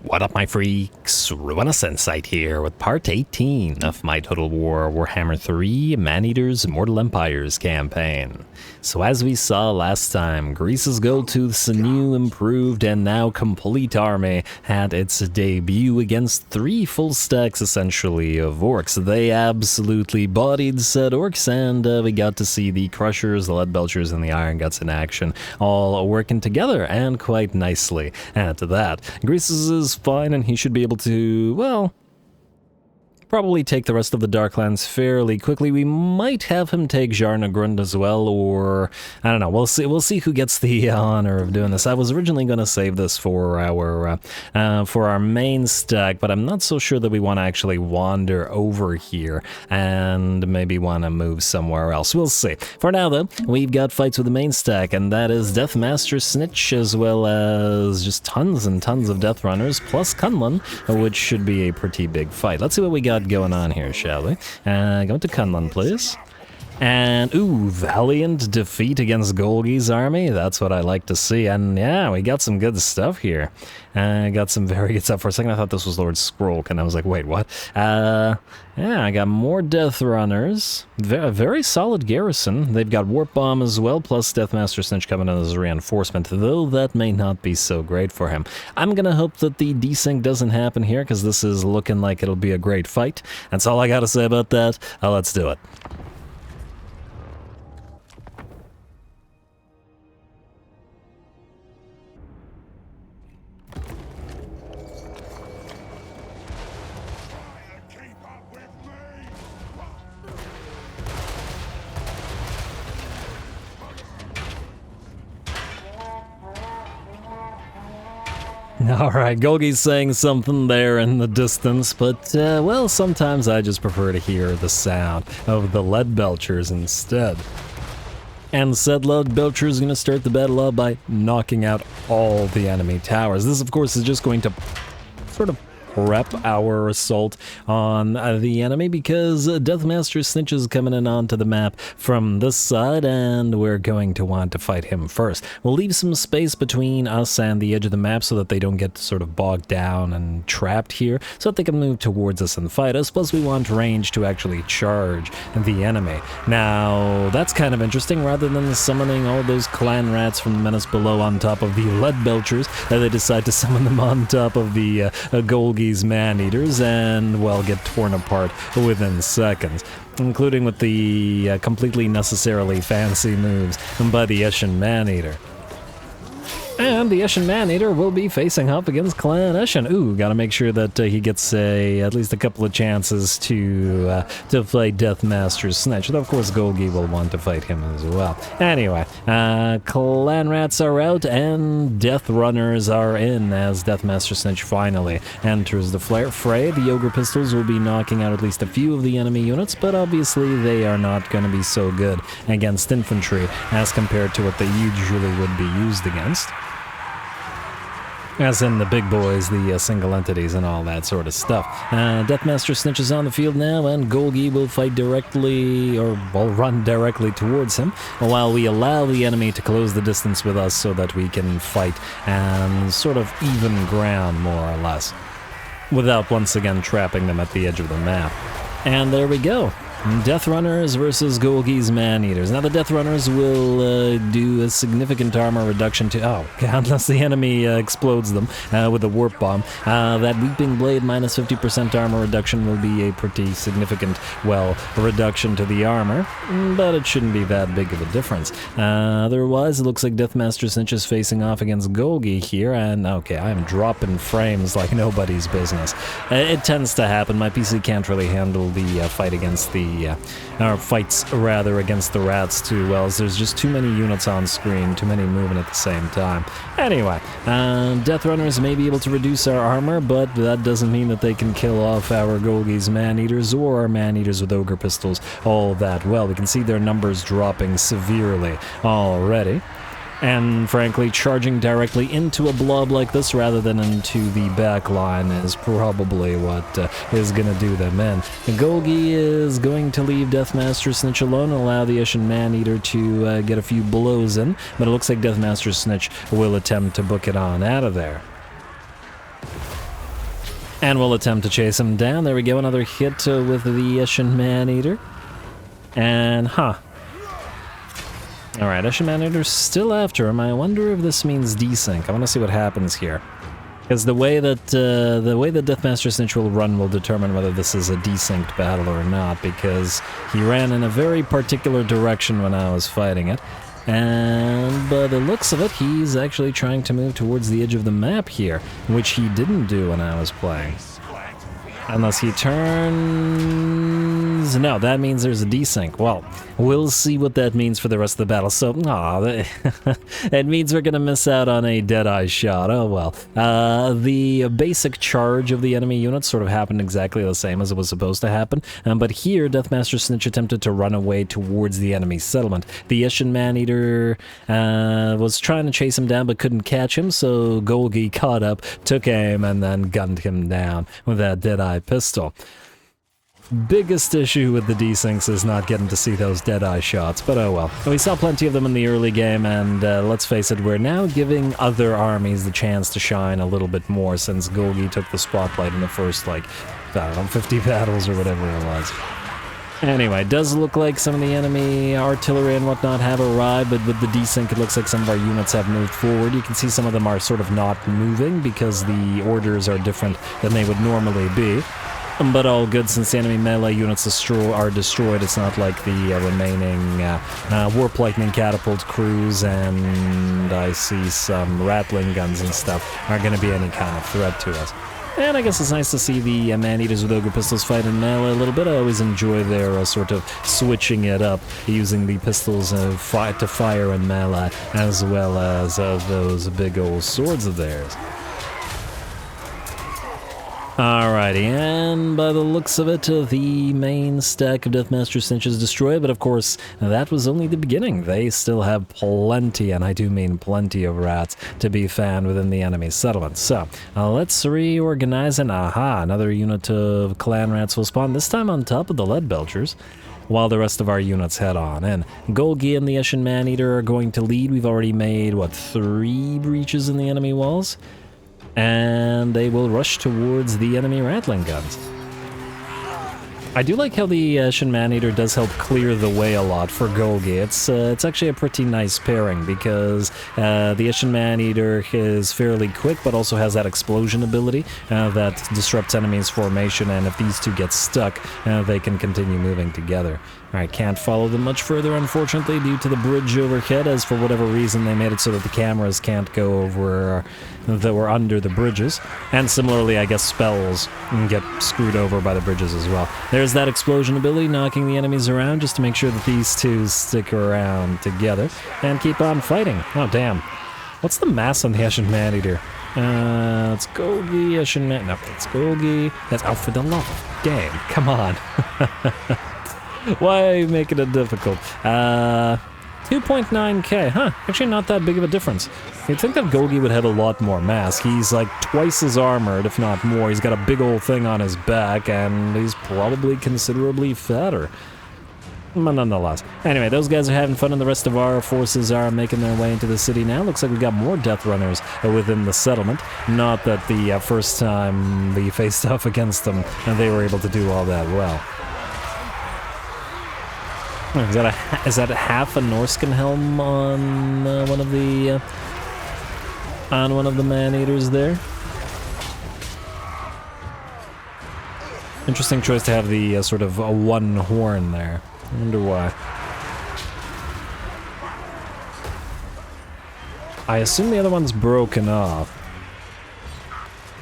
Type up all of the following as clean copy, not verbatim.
What up, my freaks? RuinusInsight here with part 18 of my Total War Warhammer 3 Man-Eaters Mortal Empires campaign. So as we saw last time, Greasus Goldtooth's new, improved, and now complete army had its debut against 3 full stacks essentially of orcs. They absolutely bodied said orcs, and we got to see the Crushers, the Lead Belchers, and the Iron Guts in action, all working together and quite nicely. Add to that, Greasus is fine, and he should be able to, well, probably take the rest of the Darklands fairly quickly. We might have him take Jarnagrund as well, or I don't know. We'll see. We'll see who gets the honor of doing this. I was originally going to save this for our main stack, but I'm not so sure that we want to actually wander over here and maybe want to move somewhere else. We'll see. For now, though, we've got fights with the main stack, and that is Deathmaster Snitch, as well as just tons and tons of Death Runners, plus Kunlun, which should be a pretty big fight. Let's see what we got going on here, shall we? Go to Kunlun, please. And, ooh, valiant defeat against Golgi's army. That's what I like to see. And yeah, we got some good stuff here. Got some very good stuff. For a second, I thought this was Lord Skrulk, and I was like, wait, what? Yeah, I got more Death Runners. Very solid garrison. They've got Warp Bomb as well, plus Deathmaster Snitch coming in as a reinforcement, though that may not be so great for him. I'm gonna hope that the desync doesn't happen here, because this is looking like it'll be a great fight. That's all I gotta say about that. Let's do it. Alright, Golgi's saying something there in the distance, but, well, sometimes I just prefer to hear the sound of the Lead Belchers instead. And said Lead Belcher is going to start the battle off by knocking out all the enemy towers. This, of course, is just going to sort of prep our assault on the enemy, because Deathmaster Snitch is coming in onto the map from this side, and we're going to want to fight him first. We'll leave some space between us and the edge of the map so that they don't get sort of bogged down and trapped here, so that they can move towards us and fight us, plus we want range to actually charge the enemy. Now, that's kind of interesting. Rather than summoning all those clan rats from the Menace below on top of the Lead Belchers, they decide to summon them on top of the Golgi Man-Eaters, and, well, get torn apart within seconds, including with the completely necessarily fancy moves by the Eshin Man-Eater. And the Eshin Man-Eater will be facing up against Clan Eshin. Ooh, gotta make sure that he gets at least a couple of chances to fight Deathmaster Snitch. Though, of course, Golgi will want to fight him as well. Anyway, Clan Rats are out, and Death Runners are in, as Deathmaster Snitch finally enters the fray. The Ogre Pistols will be knocking out at least a few of the enemy units, but obviously they are not going to be so good against infantry as compared to what they usually would be used against. As in the big boys, the single entities, and all that sort of stuff. Deathmaster Snitch is on the field now, and Golgi will fight directly, or will run directly towards him, while we allow the enemy to close the distance with us so that we can fight and sort of even ground, more or less, without once again trapping them at the edge of the map. And there we go. Death Runners versus Golgi's Man-Eaters. Now, the Death Runners will do a significant armor reduction to... Oh, unless the enemy explodes them with a Warp Bomb. That Weeping Blade minus 50% armor reduction will be a pretty significant, well, reduction to the armor, but it shouldn't be that big of a difference. Otherwise, it looks like Deathmaster Snitch is facing off against Golgi here, and okay, I'm dropping frames like nobody's business. It tends to happen. My PC can't really handle the fight against the fights rather against the rats too well, as there's just too many units on screen, too many moving at the same time. Anyway, Death Runners may be able to reduce our armor, but that doesn't mean that they can kill off our Golgi's Man-Eaters or our Man-Eaters with Ogre Pistols all that well. We can see their numbers dropping severely already. And frankly, charging directly into a blob like this rather than into the back line is probably what is going to do them in. Golgi is going to leave Deathmaster Snitch alone and allow the Eshin Man-Eater to get a few blows in, but it looks like Deathmaster Snitch will attempt to book it on out of there. And we'll attempt to chase him down. There we go, another hit with the Eshin Man-eater. And, Alright, Eshin Man-eater's still after him. I wonder if this means desync. I want to see what happens here. Because the way that Deathmaster Snitch will run will determine whether this is a desynced battle or not, because he ran in a very particular direction when I was fighting it. And by the looks of it, he's actually trying to move towards the edge of the map here, which he didn't do when I was playing. Unless he turns... No, that means there's a desync. Well, we'll see what that means for the rest of the battle. So, it means we're gonna miss out on a Deadeye shot. Oh well. The basic charge of the enemy units sort of happened exactly the same as it was supposed to happen. But here, Deathmaster Snitch attempted to run away towards the enemy settlement. The Eshin Man-eater was trying to chase him down but couldn't catch him, so Golgi caught up, took aim, and then gunned him down with that Deadeye pistol. Biggest issue with the desyncs is not getting to see those Deadeye shots, but oh well. We saw plenty of them in the early game, and let's face it, we're now giving other armies the chance to shine a little bit more since Golgi took the spotlight in the first, like, I don't know, 50 battles or whatever it was. Anyway, it does look like some of the enemy artillery and whatnot have arrived, but with the desync it looks like some of our units have moved forward. You can see some of them are sort of not moving because the orders are different than they would normally be. But all good, since the enemy melee units are destroyed. It's not like the remaining Warp Lightning Catapult crews, and I see some Rattling guns and stuff, are going to be any kind of threat to us. And I guess it's nice to see the Man-eaters with Ogre pistols fight in melee a little bit. I always enjoy their sort of switching it up, using the pistols to fire in melee, as well as those big old swords of theirs. Alrighty, and by the looks of it, the main stack of Deathmaster Snitch is destroyed, but of course, that was only the beginning. They still have plenty, and I do mean plenty of rats, to be found within the enemy settlement. So, let's reorganize, and another unit of clan rats will spawn, this time on top of the lead belchers, while the rest of our units head on in. Golgi and the Eshin Man-eater are going to lead. We've already made, what, 3 breaches in the enemy walls? And they will rush towards the enemy Rattling guns. I do like how the Eshin Man-eater does help clear the way a lot for Golgi. It's actually a pretty nice pairing because the Eshin Man-eater is fairly quick but also has that explosion ability that disrupts enemies' formation, and if these two get stuck, they can continue moving together. Alright, can't follow them much further, unfortunately, due to the bridge overhead, as for whatever reason they made it so that the cameras can't go over that were under the bridges. And similarly, I guess spells get screwed over by the bridges as well. There's that explosion ability, knocking the enemies around just to make sure that these two stick around together and keep on fighting. Oh, damn. What's the mass on the Eshin Man-eater? It's Golgi, Eshin Man... No, it's Golgi. That's... Oh, for the love of game. Come on. Why making it difficult? 2.9k, huh? Actually not that big of a difference. You'd think that Golgi would have a lot more mass. He's like twice as armored, if not more. He's got a big old thing on his back, and he's probably considerably fatter. But nonetheless. Anyway, those guys are having fun, and the rest of our forces are making their way into the city now. Looks like we've got more Death Runners within the settlement. Not that the first time we faced off against them, they were able to do all that well. Is that a half a Norscan helm on one of the Man-eaters there? Interesting choice to have the sort of one horn there. I wonder why. I assume the other one's broken off.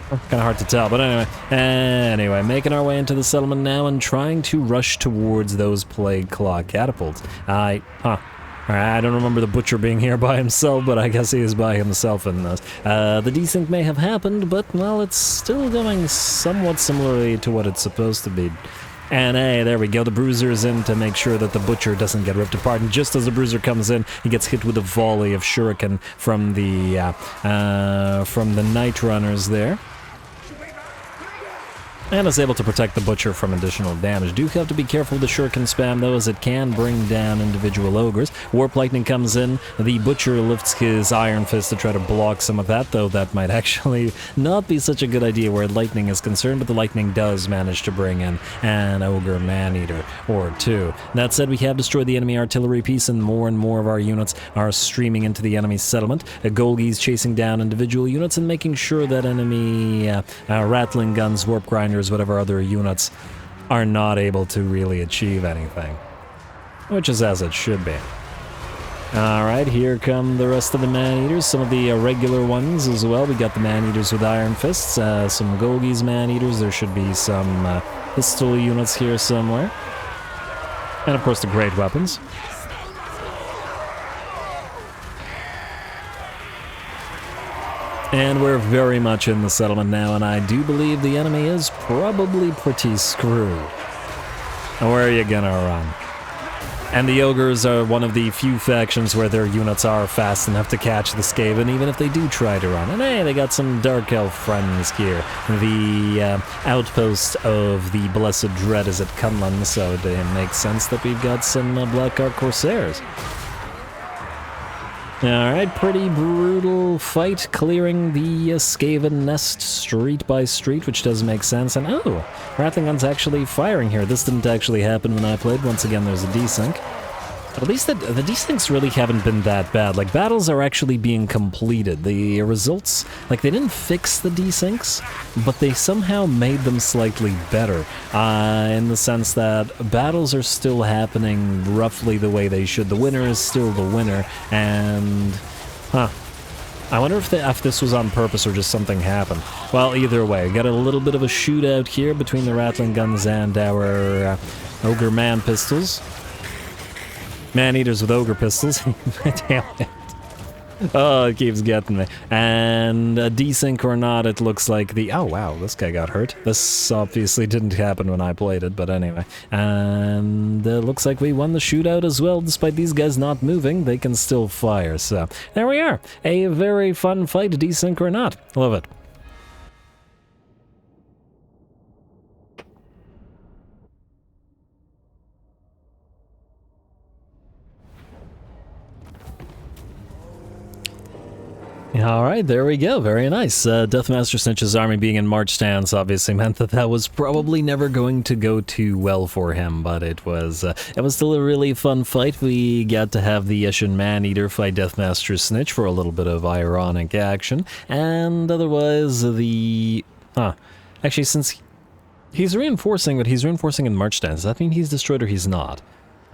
Kind of hard to tell, but anyway, making our way into the settlement now and trying to rush towards those Plague Claw catapults. I don't remember the Butcher being here by himself, but I guess he is by himself in this. The desync may have happened, but, well, it's still going somewhat similarly to what it's supposed to be. And hey, there we go, the Bruiser is in to make sure that the Butcher doesn't get ripped apart, and just as the Bruiser comes in, he gets hit with a volley of shuriken from the Night Runners there. and is able to protect the Butcher from additional damage. Do have to be careful with the Shuriken spam, though, as it can bring down individual Ogres. Warp Lightning comes in, the Butcher lifts his Iron Fist to try to block some of that, though that might actually not be such a good idea where Lightning is concerned, but the Lightning does manage to bring in an Ogre Maneater or two. That said, we have destroyed the enemy artillery piece, and more of our units are streaming into the enemy settlement. Golgi's chasing down individual units and making sure that enemy rattling guns, warp grinders, whatever other units are not able to really achieve anything. Which is as it should be. Alright, here come the rest of the man-eaters, some of the regular ones as well. We got the man-eaters with Iron Fists, some Golgi's man-eaters, there should be some pistol units here somewhere. And of course the great weapons. And we're very much in the settlement now, and I do believe the enemy is probably pretty screwed. Where are you gonna run? And the Ogres are one of the few factions where their units are fast enough to catch the Skaven, even if they do try to run. And hey, they got some Dark Elf friends here. The outpost of the Blessed Dread is at Kunlun, so it makes sense that we've got some Black Ark Corsairs. Alright, pretty brutal fight, clearing the Skaven nest street by street, which does make sense. And oh, Rattling Gun's actually firing here. This didn't actually happen when I played. Once again, there's a desync. But at least the desyncs really haven't been that bad. Like, battles are actually being completed. The results, like, they didn't fix the desyncs, but they somehow made them slightly better. In the sense that battles are still happening roughly the way they should. The winner is still the winner, and... I wonder if this was on purpose or just something happened. Well, either way, got a little bit of a shootout here between the Rattling Guns and our Ogre Man Pistols. Man-eaters with Ogre pistols. Damn it. Oh, it keeps getting me. And desync or not, it looks like the... Oh, wow, this guy got hurt. This obviously didn't happen when I played it, but anyway. And it looks like we won the shootout as well. Despite these guys not moving, they can still fire. So, there we are. A very fun fight, desync or not. Love it. Alright, there we go. Very nice. Deathmaster Snitch's army being in march stance obviously meant that was probably never going to go too well for him, but it was still a really fun fight. We got to have the Eshin Man-eater fight Deathmaster Snitch for a little bit of ironic action, and otherwise the... Actually, since he's reinforcing, but he's reinforcing in march stance, does that mean he's destroyed or he's not?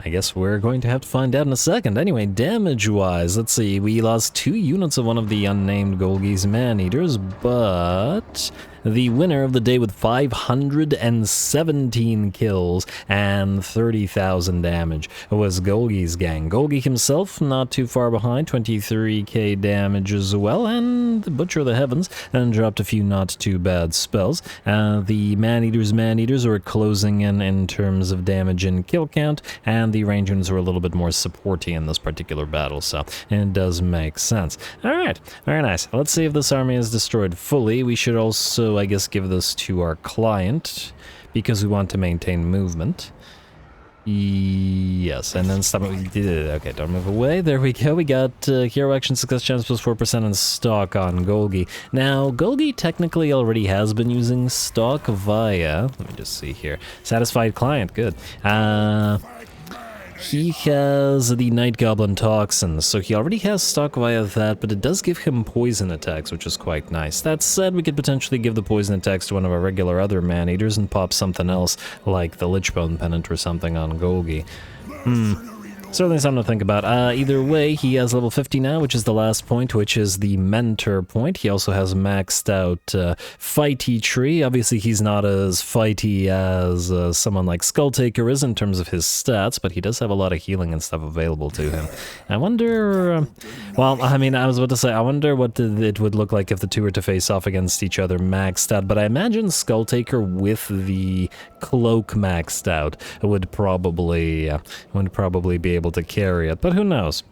I guess we're going to have to find out in a second. Anyway, damage-wise, let's see. We lost 2 units of one of the unnamed Golgi's Man-eaters, but the winner of the day with 517 kills and 30,000 damage was Golgi's gang. Golgi himself, not too far behind, 23k damage as well, and the Butcher of the Heavens, and dropped a few not too bad spells. The Man-eaters were closing in terms of damage and kill count, and the range units were a little bit more supporty in this particular battle, so it does make sense. Alright, very nice. Let's see if this army is destroyed fully. We should also, I guess, give this to our client, because we want to maintain movement. Yes, and then stop it. Okay, don't move away. There we go. We got hero action success chance plus 4% in stock on Golgi. Now, Golgi technically already has been using stock via... Let me just see here. Satisfied client, good. He has the Night Goblin Toxins, so he already has stock via that, but it does give him poison attacks, which is quite nice. That said, we could potentially give the poison attacks to one of our regular other man-eaters and pop something else, like the Lichbone Pennant or something on Golgi. Certainly something to think about. Either way, he has level 50 now, which is the last point, which is the Mentor point. He also has maxed out Fighty Tree. Obviously, he's not as fighty as someone like Skulltaker is in terms of his stats, but he does have a lot of healing and stuff available to him. I wonder... well, I mean, I was about to say, I wonder what it would look like if the two were to face off against each other maxed out, but I imagine Skulltaker with the Cloak maxed out would probably be able to carry it, but who knows?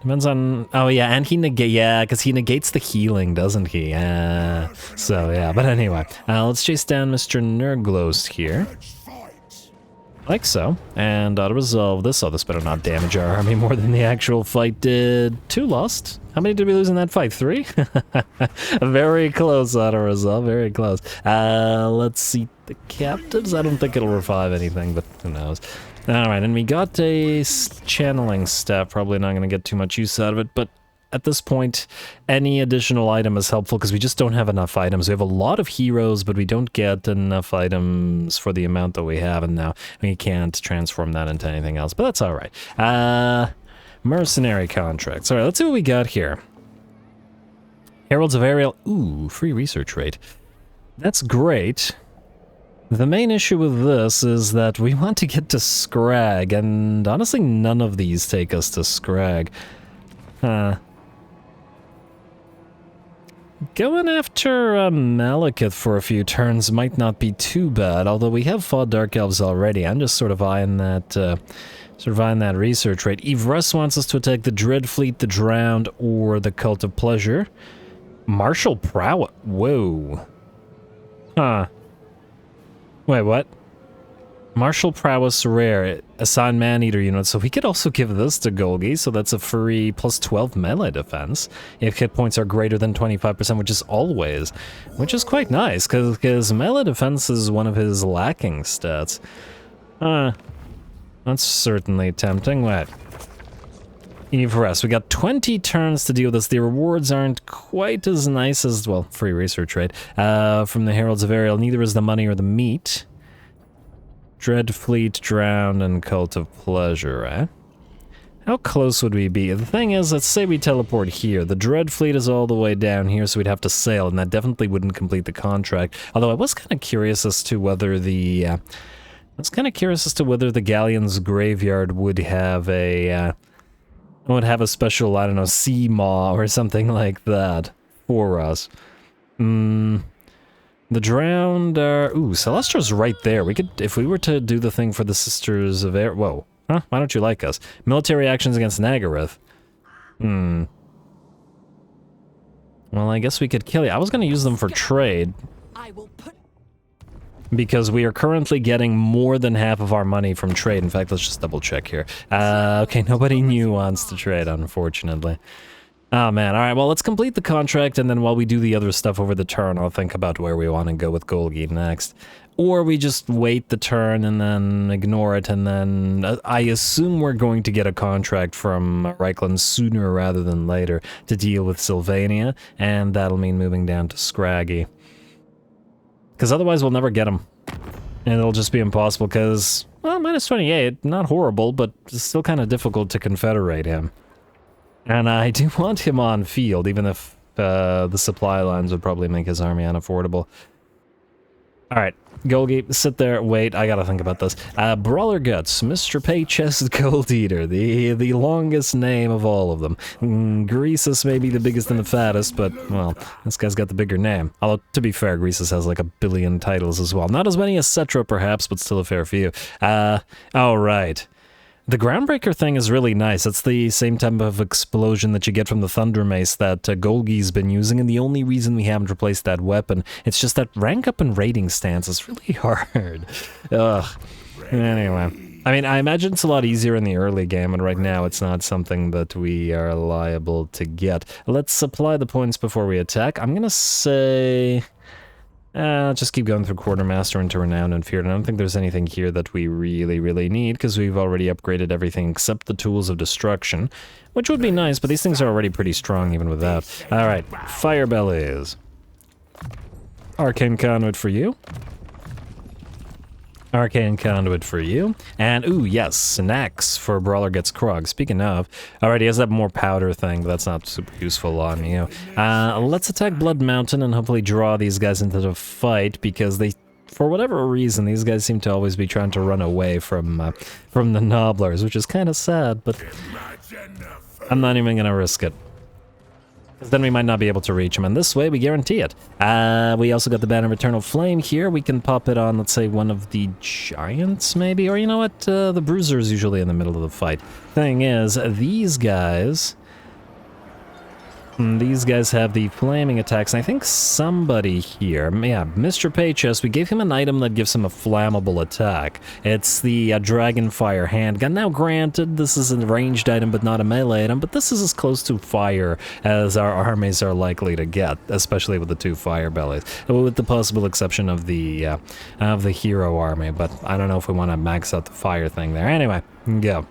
Depends on... Oh, yeah, and he because he negates the healing, doesn't he? So, yeah, but anyway. Let's chase down Mr. Nurglost here. Like so. And auto-resolve this. Oh, this better not damage our army more than the actual fight did. 2 lost. How many did we lose in that fight? 3? Very close, auto-resolve. Very close. Let's see the captives. I don't think it'll revive anything, but who knows. Alright, and we got a channeling staff. Probably not going to get too much use out of it, but at this point, any additional item is helpful because we just don't have enough items. We have a lot of heroes, but we don't get enough items for the amount that we have, and now we can't transform that into anything else, but that's alright. Mercenary contracts. Alright, let's see what we got here. Heralds of Ariel. Ooh, free research rate. That's great. The main issue with this is that we want to get to Scrag, and honestly none of these take us to Scrag. Going after Malekith for a few turns might not be too bad, although we have fought Dark Elves already. I'm just sort of eyeing that research rate. Yvress wants us to attack the Dread Fleet, the Drowned, or the Cult of Pleasure. Martial Prowess. Whoa. Huh. Wait, what? Martial Prowess Rare, assign Man-Eater unit, so we could also give this to Golgi, so that's a free plus 12 melee defense, if hit points are greater than 25%, which is always, which is quite nice, because melee defense is one of his lacking stats. That's certainly tempting. Wait. Yvress, we got 20 turns to deal with this. The rewards aren't quite as nice as, well, free research rate, from the Heralds of Ariel. Neither is the money or the meat. Dread Fleet, Drowned, and Cult of Pleasure, eh? How close would we be? The thing is, let's say we teleport here. The Dread Fleet is all the way down here, so we'd have to sail, and that definitely wouldn't complete the contract. Although I was kind of curious as to whether the... Galleon's Graveyard would have a... special, I don't know, sea maw or something like that for us. The Drowned are... Ooh, Celestra's right there. We could... If we were to do the thing for the Sisters of Air... Whoa. Huh? Why don't you like us? Military actions against Nagaroth. Well, I guess we could kill you. I was going to use them for trade. Because we are currently getting more than half of our money from trade. In fact, let's just double check here. Okay, nobody new wants to trade, unfortunately. Oh man, alright, well let's complete the contract, and then while we do the other stuff over the turn, I'll think about where we want to go with Golgi next. Or we just wait the turn and then ignore it, and then I assume we're going to get a contract from Reichland sooner rather than later to deal with Sylvania, and that'll mean moving down to Scraggy. Because otherwise we'll never get him. And it'll just be impossible because, well, minus 28, not horrible, but it's still kind of difficult to confederate him. And I do want him on field, even if the supply lines would probably make his army unaffordable. Alright, Golgi, sit there, wait, I gotta think about this. Brawler Guts, Mr. Paychest Gold Eater, the longest name of all of them. Greasus may be the biggest and the fattest, but, well, this guy's got the bigger name. Although, to be fair, Greasus has like 1 billion titles as well. Not as many as Cetra, perhaps, but still a fair few. Alright. The Groundbreaker thing is really nice. It's the same type of explosion that you get from the Thunder Mace that Golgi's been using, and the only reason we haven't replaced that weapon, it's just that rank up and rating stance is really hard. Ugh. Anyway. I mean, I imagine it's a lot easier in the early game, and right now it's not something that we are liable to get. Let's supply the points before we attack. I'm gonna say... just keep going through Quartermaster into Renowned and Feared. I don't think there's anything here that we really need, because we've already upgraded everything except the Tools of Destruction, which would be nice, but these things are already pretty strong even without. Alright, Fire Bellies. Arcane Conduit for you. Arcane Conduit for you. And, ooh, yes, an axe for Brawler Gets Krog. Speaking of, alright, he has that more powder thing, but that's not super useful on you. Let's attack Blood Mountain and hopefully draw these guys into the fight, because they, for whatever reason, these guys seem to always be trying to run away from the Nobblers, which is kind of sad, but I'm not even gonna risk it. Then we might not be able to reach him, and this way we guarantee it. We also got the Banner of Eternal Flame here. We can pop it on, let's say, one of the Giants, maybe? Or you know what? The Bruiser is usually in the middle of the fight. Thing is, these guys These guys have the flaming attacks, and I think somebody here, yeah, Mr. Paychest, we gave him an item that gives him a flammable attack. It's the Dragonfire handgun. Now granted, this is a ranged item but not a melee item, but this is as close to fire as our armies are likely to get, especially with the 2 fire bellies, with the possible exception of the hero army, but I don't know if we want to max out the fire thing there. Anyway, go.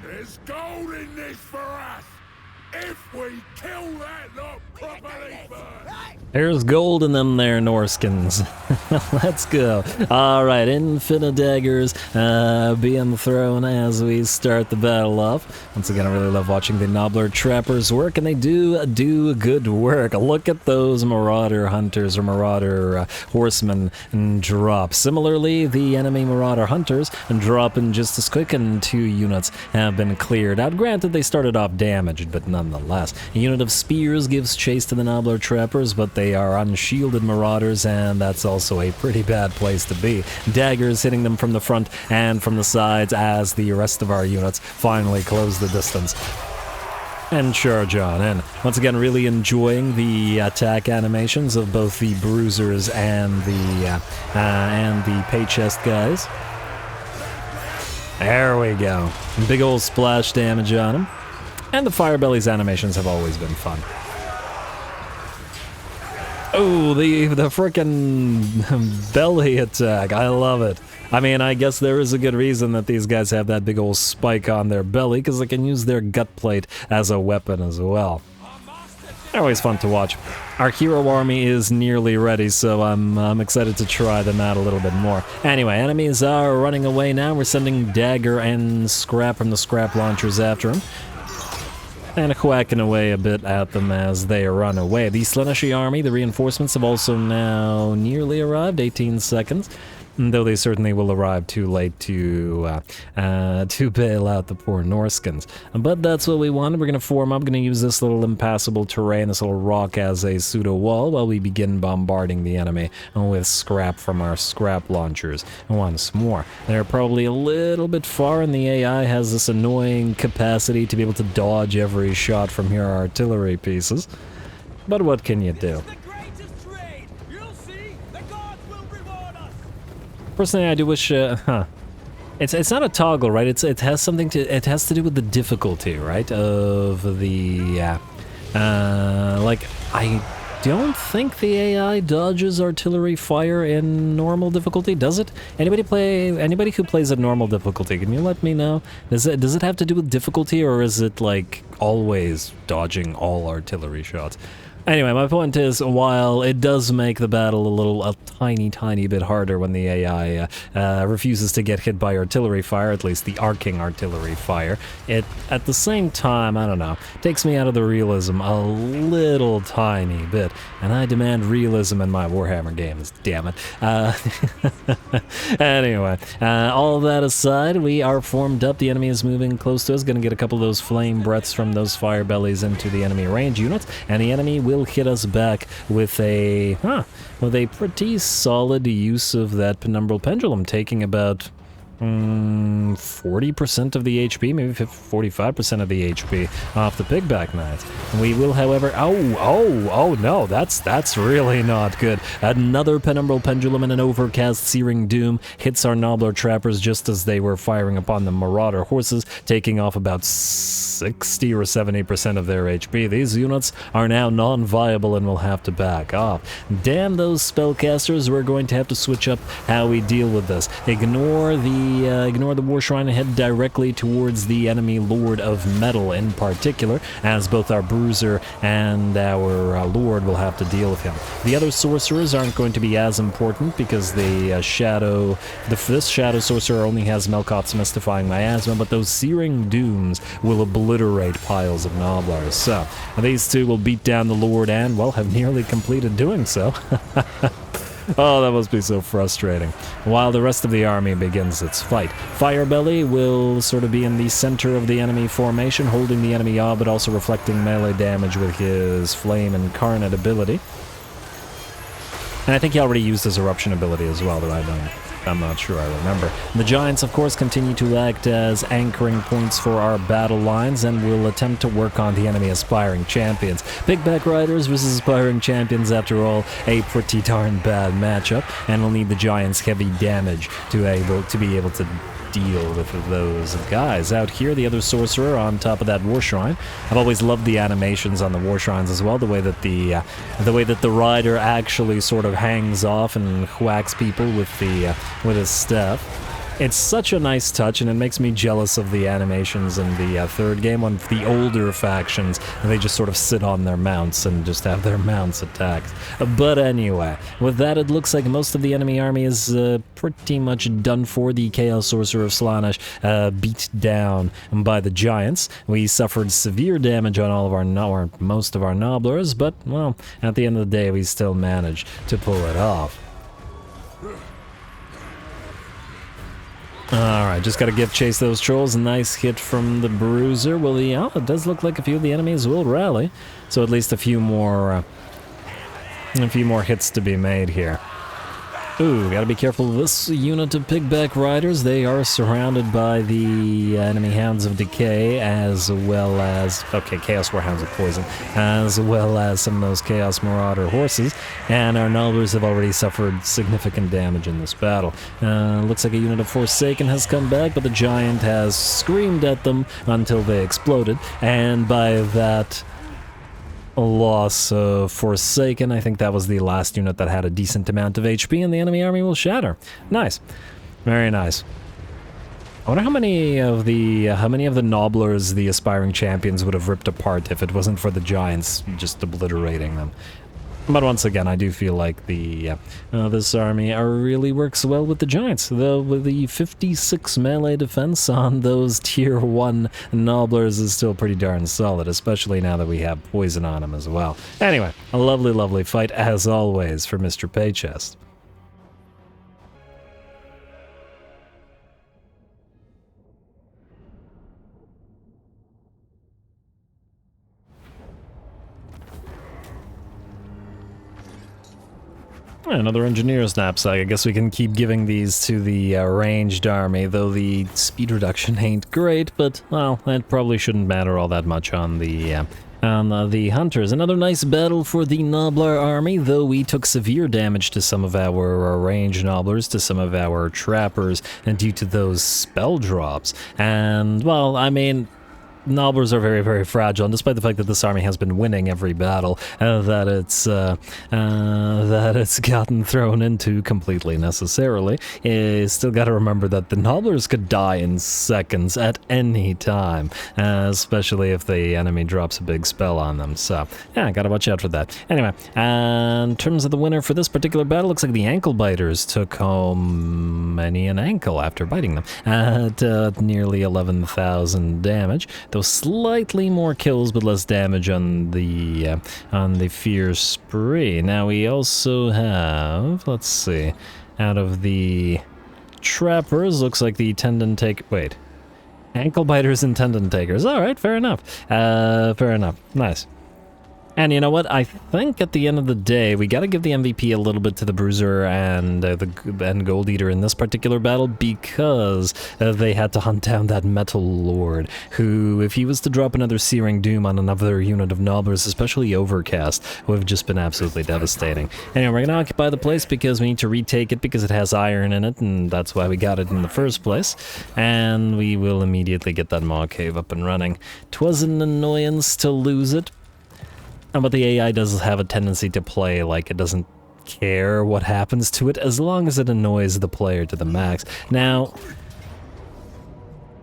There's gold in this for us, if we kill that lot properly first. There's gold in them there Norskins. Let's go. Alright, infinite daggers being thrown as we start the battle off. Once again, I really love watching the Nobbler Trappers work, and they do good work. Look at those Marauder Hunters or Marauder Horsemen drop. Similarly, the enemy Marauder Hunters drop in just as quick, and 2 units have been cleared out. Granted, they started off damaged, but nonetheless. A unit of Spears gives chase to the Nobbler Trappers, but they are unshielded Marauders, and that's also a pretty bad place to be. Daggers hitting them from the front and from the sides as the rest of our units finally close the distance and charge on in. Once again, really enjoying the attack animations of both the Bruisers and the Paychest guys. There we go. Big old splash damage on them. And the Firebelly's animations have always been fun. Oh, the frickin' belly attack. I love it. I mean, I guess there is a good reason that these guys have that big old spike on their belly, because they can use their gut plate as a weapon as well. Always fun to watch. Our hero army is nearly ready, so I'm excited to try them out a little bit more. Anyway, enemies are running away now. We're sending dagger and scrap from the scrap launchers after them, and whacking away a bit at them as they run away. The Slaaneshi army, the reinforcements, have also now nearly arrived, 18 seconds. Though they certainly will arrive too late to bail out the poor Norskins. But that's what we wanted. We're going to form up. We're going to use this little impassable terrain, this little rock, as a pseudo-wall while we begin bombarding the enemy with scrap from our scrap launchers. Once more, they're probably a little bit far, and the AI has this annoying capacity to be able to dodge every shot from your artillery pieces. But what can you do? Personally, I do wish, it's not a toggle, right? It has something to, it has to do with the difficulty, right? Of the, like, I don't think the AI dodges artillery fire in normal difficulty, does it? Anybody who plays at normal difficulty, can you let me know? Does it have to do with difficulty, or is it, like, always dodging all artillery shots? Anyway, my point is, while it does make the battle a tiny bit harder when the AI refuses to get hit by artillery fire, at least the arcing artillery fire, it, at the same time, I don't know, takes me out of the realism a little tiny bit, and I demand realism in my Warhammer games, damn it. Anyway, all that aside, we are formed up, the enemy is moving close to us, gonna get a couple of those flame breaths from those fire bellies into the enemy range units, and the enemy will hit us back with a pretty solid use of that penumbral pendulum, taking about 40% of the HP, maybe 45% of the HP off the pigback knights. We will, however, oh no, that's really not good. Another penumbral pendulum and an overcast searing doom hits our Nobbler Trappers just as they were firing upon the Marauder horses, taking off about 60 or 70% of their HP. These units are now non-viable and will have to back off. Damn those spellcasters, we're going to have to switch up how we deal with this. Ignore the war shrine and head directly towards the enemy Lord of Metal in particular, as both our Bruiser and our Lord will have to deal with him. The other sorcerers aren't going to be as important because this Shadow Sorcerer only has Melkoth's Mystifying Miasma, but those Searing Dooms will obliterate piles of Nobblers. So, these two will beat down the Lord and, well, have nearly completed doing so. Oh, that must be so frustrating. While the rest of the army begins its fight. Firebelly will sort of be in the center of the enemy formation, holding the enemy off, but also reflecting melee damage with his Flame Incarnate ability. And I think he already used his eruption ability as well, though I'm not sure I remember. The Giants, of course, continue to act as anchoring points for our battle lines and will attempt to work on the enemy aspiring champions. Pigback Riders versus aspiring champions, after all, a pretty darn bad matchup, and we'll need the Giants' heavy damage to be able to deal with those guys. Out here, the other sorcerer on top of that war shrine. I've always loved the animations on the war shrines as well, the way that the rider actually sort of hangs off and whacks people with his staff. It's such a nice touch, and it makes me jealous of the animations in the third game on the older factions. They just sort of sit on their mounts and just have their mounts attacked. But anyway, with that, it looks like most of the enemy army is pretty much done for. The Chaos Sorcerer of Slaanesh beat down by the Giants. We suffered severe damage on all of our most of our Nobblers, but, well, at the end of the day, we still managed to pull it off. Alright, just gotta give chase those trolls. A nice hit from the Bruiser. Well, it does look like a few of the enemies will rally. So at least a few more hits to be made here. Ooh, gotta be careful of this unit of Pigback Riders. They are surrounded by the enemy Hounds of Decay, as well as, Chaos Warhounds of Poison, as well as some of those Chaos Marauder horses, and our Nobblers have already suffered significant damage in this battle. Looks like a unit of Forsaken has come back, but the Giant has screamed at them until they exploded, and by that loss of Forsaken, I think that was the last unit that had a decent amount of HP, and the enemy army will shatter. Nice. Very nice. I wonder how many of the Nobblers the aspiring champions would have ripped apart if it wasn't for the Giants just obliterating them. But once again, I do feel like this army really works well with the Giants, though with the 56 melee defense on those tier 1 Nobblers is still pretty darn solid, especially now that we have poison on them as well. Anyway, a lovely, lovely fight as always for Mr. Paychest. Another engineer's knapsack. I guess we can keep giving these to the ranged army, though the speed reduction ain't great, but, well, that probably shouldn't matter all that much on the hunters. Another nice battle for the Nobbler army, though we took severe damage to some of our ranged Nobblers, to some of our trappers, and due to those spell drops. And, well, I mean, Nobblers are very, very fragile, and despite the fact that this army has been winning every battle that it's gotten thrown into completely necessarily, still got to remember that the Nobblers could die in seconds at any time, especially if the enemy drops a big spell on them. So, yeah, gotta watch out for that. Anyway, in terms of the winner for this particular battle, looks like the Ankle Biters took home many an ankle after biting them at nearly 11,000 damage. Though slightly more kills but less damage on the Fierce Spree. Now we also have, let's see, out of the trappers, looks like the tendon take. Wait, ankle biters and tendon takers. All right, fair enough. Fair enough. Nice. And you know what? I think at the end of the day, we got to give the MVP a little bit to the Bruiser and the Gold Eater in this particular battle, because they had to hunt down that Metal Lord, who, if he was to drop another Searing Doom on another unit of Nobblers, especially Overcast, would have just been absolutely devastating. Anyway, we're going to occupy the place because we need to retake it because it has iron in it, and that's why we got it in the first place. And we will immediately get that Maw Cave up and running. 'Twas an annoyance to lose it, but the AI does have a tendency to play like it doesn't care what happens to it as long as it annoys the player to the max. Now,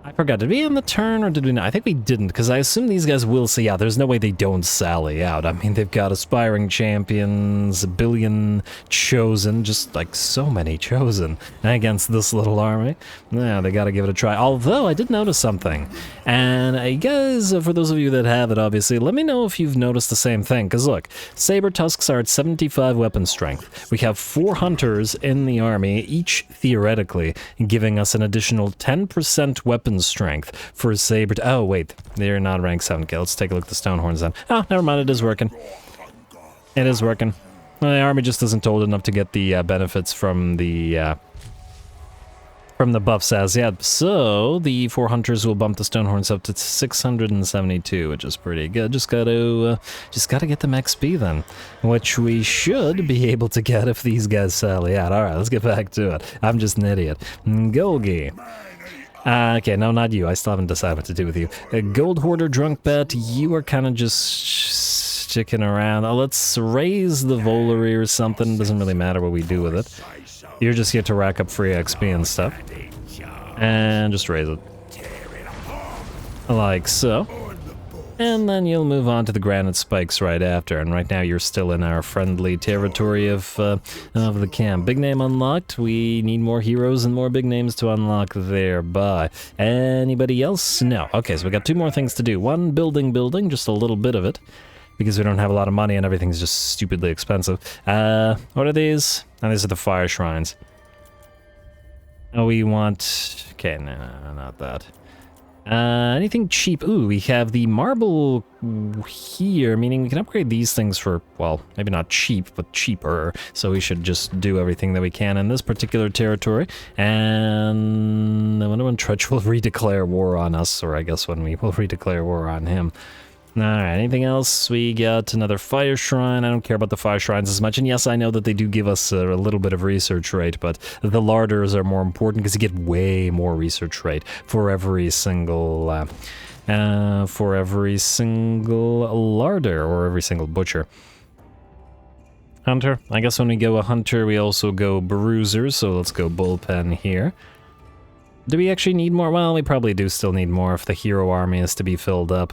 I forgot, did we end the turn or did we not? I think we didn't, because I assume these guys will see out. There's no way they don't sally out. I mean, they've got aspiring champions, a billion chosen, just like so many chosen against this little army. Yeah, they gotta give it a try. Although, I did notice something. And you guys, for those of you that have it, obviously, let me know if you've noticed the same thing. Because look, Saber Tusks are at 75 weapon strength. We have 4 hunters in the army, each theoretically giving us an additional 10% weapon strength for Saber. Oh, wait, they're not rank 7. Okay, let's take a look at the Stonehorns then. Oh, never mind, it is working. It is working. The army just isn't old enough to get the benefits from the buffs as yet. So the 4 hunters will bump the Stonehorns up to 672, which is pretty good. Just gotta get them XP then, which we should be able to get if these guys sally out. All right, let's get back to it. I'm just an idiot. Golgi. Okay, no, not you. I still haven't decided what to do with you. Gold Hoarder, Drunk Bet, you are kind of just sticking around. Oh, let's raise the Volery or something. Doesn't really matter what we do with it. You're just here to rack up free XP and stuff. And just raise it. Like so. And then you'll move on to the Granite Spikes right after. And right now you're still in our friendly territory of the camp. Big name unlocked. We need more heroes and more big names to unlock thereby. Anybody else? No. Okay, so we got 2 more things to do. One, building, just a little bit of it. Because we don't have a lot of money and everything's just stupidly expensive. What are these? Oh, these are the fire shrines. Oh, we want... Okay, no, not that. Anything cheap? Ooh, we have the marble here, meaning we can upgrade these things for, well, maybe not cheap, but cheaper. So we should just do everything that we can in this particular territory. And I wonder when Trudge will redeclare war on us, or I guess when we will redeclare war on him. Alright, anything else? We got another fire shrine. I don't care about the fire shrines as much. And yes, I know that they do give us a little bit of research rate, but the larders are more important because you get way more research rate for every single larder or every single butcher. Hunter. I guess when we go a hunter, we also go bruiser, so let's go bullpen here. Do we actually need more? Well, we probably do still need more if the hero army is to be filled up.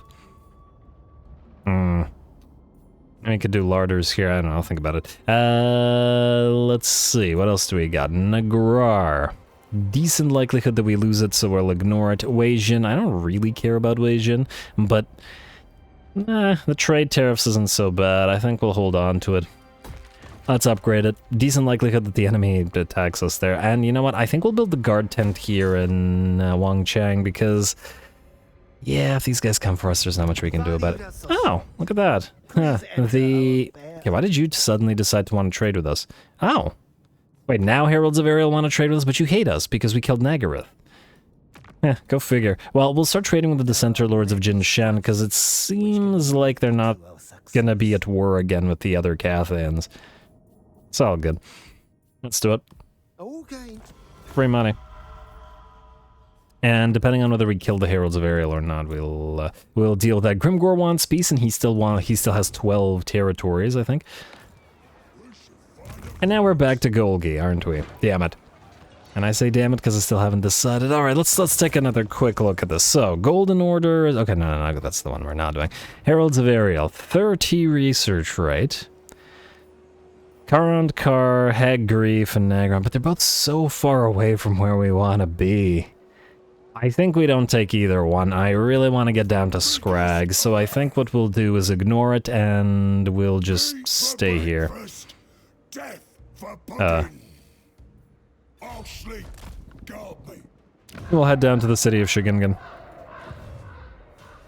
I could do larders here. I don't know. I'll think about it. Let's see. What else do we got? Nagrar. Decent likelihood that we lose it, so we'll ignore it. Weijin. I don't really care about Weijin, but the trade tariffs isn't so bad. I think we'll hold on to it. Let's upgrade it. Decent likelihood that the enemy attacks us there. And you know what? I think we'll build the guard tent here in Wangchang because... yeah, if these guys come for us, there's not much we can do about it. Oh, look at that. Okay, why did you suddenly decide to want to trade with us? Oh. Wait, now Heralds of Ariel want to trade with us, but you hate us because we killed Nagaroth. Go figure. Well, we'll start trading with the Dissenter Lords of Jin Shan, because it seems like they're not gonna be at war again with the other Cathans. It's all good. Let's do it. Okay. Free money. And depending on whether we kill the Heralds of Ariel or not, we'll deal with that. Grimgor wants peace, and he still has 12 territories, I think. And now we're back to Golgi, aren't we? Damn it. And I say damn it because I still haven't decided. All right, let's take another quick look at this. So, Golden Order. Okay, no, that's the one we're not doing. Heralds of Ariel, 30 research rate. Karand Kar, Hag Grief, and Nagron, but they're both so far away from where we want to be. I think we don't take either one. I really want to get down to Scrag, so I think what we'll do is ignore it and we'll just stay here. We'll head down to the city of Shigingen.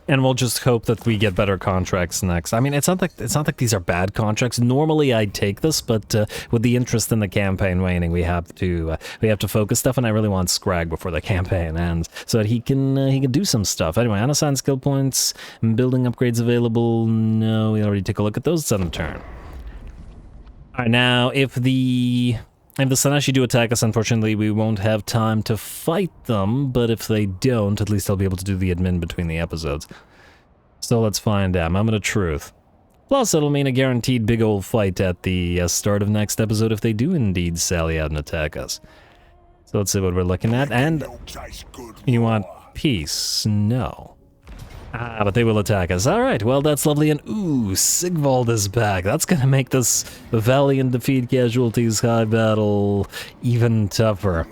And we'll just hope that we get better contracts next. I mean, it's not like these are bad contracts. Normally I'd take this, but with the interest in the campaign waning, we have to focus stuff, and I really want Scrag before the campaign ends, so that he can do some stuff. Anyway, unassigned skill points, building upgrades available. No, we already took a look at those. It's on the turn. Alright, now if the Sanashi do attack us, unfortunately, we won't have time to fight them, but if they don't, at least I'll be able to do the admin between the episodes. So let's find out. Moment of truth. Plus, it'll mean a guaranteed big old fight at the start of next episode if they do indeed sally out and attack us. So let's see what we're looking at, and you want peace? No. But they will attack us. Alright, well, that's lovely, and ooh, Sigvald is back. That's gonna make this Valiant Defeat Casualties High Battle even tougher.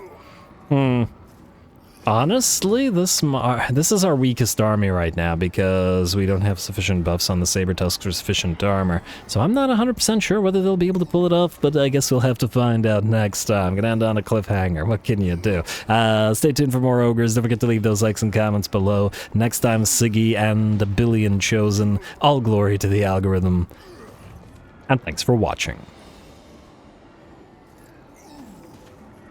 Honestly, this is our weakest army right now because we don't have sufficient buffs on the Saber-Tusks or sufficient armor. So I'm not 100% sure whether they'll be able to pull it off, but I guess we'll have to find out next time. I'm gonna end on a cliffhanger. What can you do? Stay tuned for more Ogres. Don't forget to leave those likes and comments below. Next time, Siggy and a billion chosen. All glory to the algorithm. And thanks for watching.